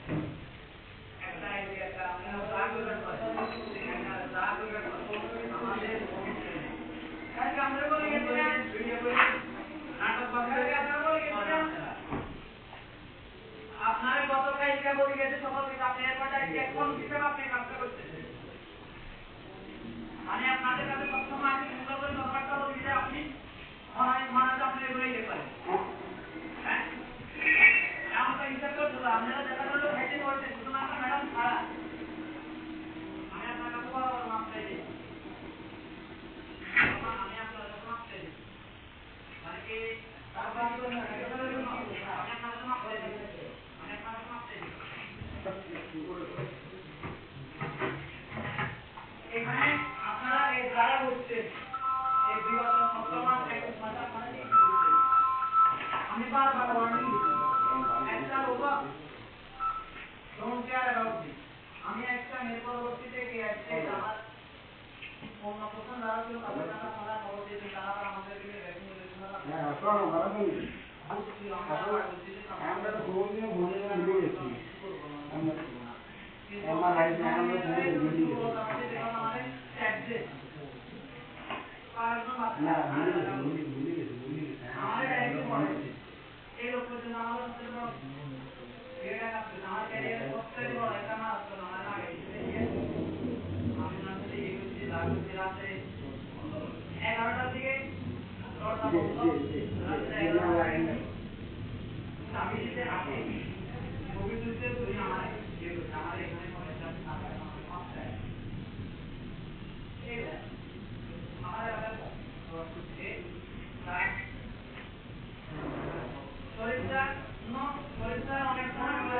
একটা একটা আপনারা রাগ করবেন একটা রাগ করবেন আমাদের কালকে আমরা বলে গেছি না ভিডিও করে নাটক বাংলাকে আপনারা বলে গেছি না আপনার গত কালকে বলে গেছে সকল কিছু আপনি এরপরটা এখন হিসাব আপনি কাজটা করতেছেন মানে আপনাদের কাছে সবসময় আপনি সুন্দর করে ব্যাপারটা বলে দিলে আপনি মনে আপনি এগুলোই দেখবেন হ্যাঁ আমরা হিসাব করতে আপনারা দেখা গেল খাইতে বলছেন শুধুমাত্র ম্যাডাম ছাড়া আমি আপনার কাছে বরাবর মাপ চাইছি আমি আপনার কাছে মাপ চাইছি মানে কি তারপর আমি আপনার কাছে মাপ চাইছি আমি আপনার কাছে মাপ চাইছি এখানে আপনারা এই যারা বলছেন এই বিগত সপ্তমাস এক মাস আপনারা কি করছেন আমি বারবার ওয়ার্নিং দিচ্ছি একটা লোক ডোন্ট কেয়ার অ্যাবাউট দিস আমি একটা মেয়ের পরবর্তীতে গিয়ে আসছে আমার অন্য প্রশ্ন যারা ছিল তাদের টাকা ছাড়া খবর দিয়েছে তারা আমাদের দিকে ভ্যাকসিন দিয়েছে হ্যাঁ আসলে আমরা তো বহুদিন ভুলে গেছি আমার লাইফে আমরা ভুলে গেছি না ভুলে গেছি আমাদের একটু পড়ে এই লোক পর্যন্ত আমাদের এটা কাছে আমার ক্যারিয়ারে সবচেয়ে বড় একটা মাস তো আমার লাগে আমি না যদি এই কিছু লাগু রাতে 11টার দিকে দরজা বন্ধ আমি যদি আসি ছবি তুলতে তুই আমার এখানে কোনো একটা ঠিক আছে আমার শরীরটা শরীরটা অনেক সময়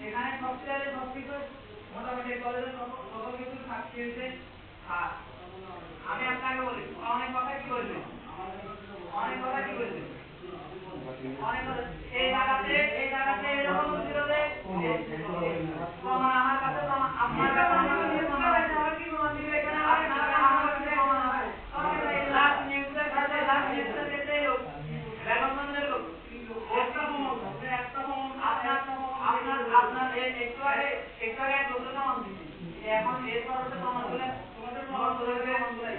এখানে সবচেয়ে সবকিছু মোটামুটি কলেজের সকল কিছু থাকছে আর আমি আপনাকে বলি অনেক কথা কি বলবেন অনেক কথা কি বলবেন অনেক এই জায়গাতে এরকম ছিল যে প্রমাণ আমার কাছে আপনার কাছে আমার কি প্রমাণ দিবে এখানে আপনারা আমার কাছে প্রমাণ আছে লাখ নিউজের কাছে লাখ নিউজের কাছে লোক বেগমগঞ্জের লোক একটা প্রমাণ আপনার একটু আগে লোকের প্রমাণ দিচ্ছি এখন এর পরবর্তী প্রমাণগুলো তোমাদের প্রমাণ ধরে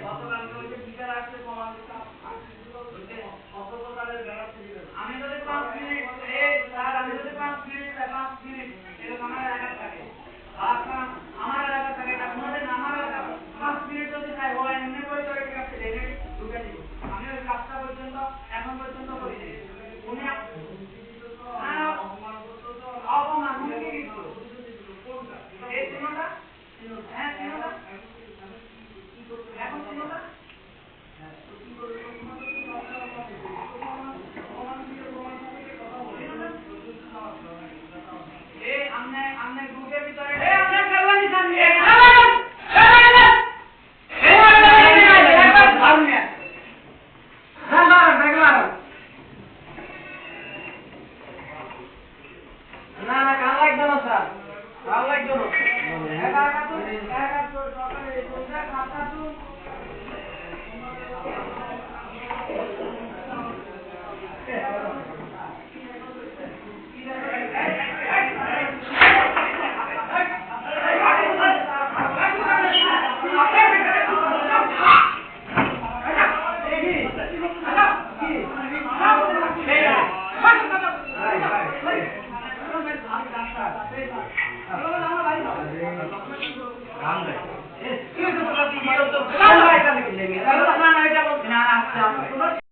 গতকালকে ওই যে বিচার আসছে প্রমাণ দিচ্ছে আমি যদি 5 মিনিট আমি যদি 5 মিনিট এরকম আমার এলাকা থাকে আমার এলাকা থাকে আপনাদের আমার এলাকা 5 মিনিট যদি চাই ও এমনি করে করে কাছে ঢুকে দিব আমি ওই কাজটা পর্যন্ত এখন পর্যন্ত করি উনি অপমান হুমকি দিচ্ছিল এই চিহ্নটা হ্যাঁ চিহ্নটা এখন চিহ্নটা আমনে গ্রুপের ভিতরে না না কাল লাগবে না স্যার কাল লাগবে না একা একা তো সকালে তোমরা খাতা তো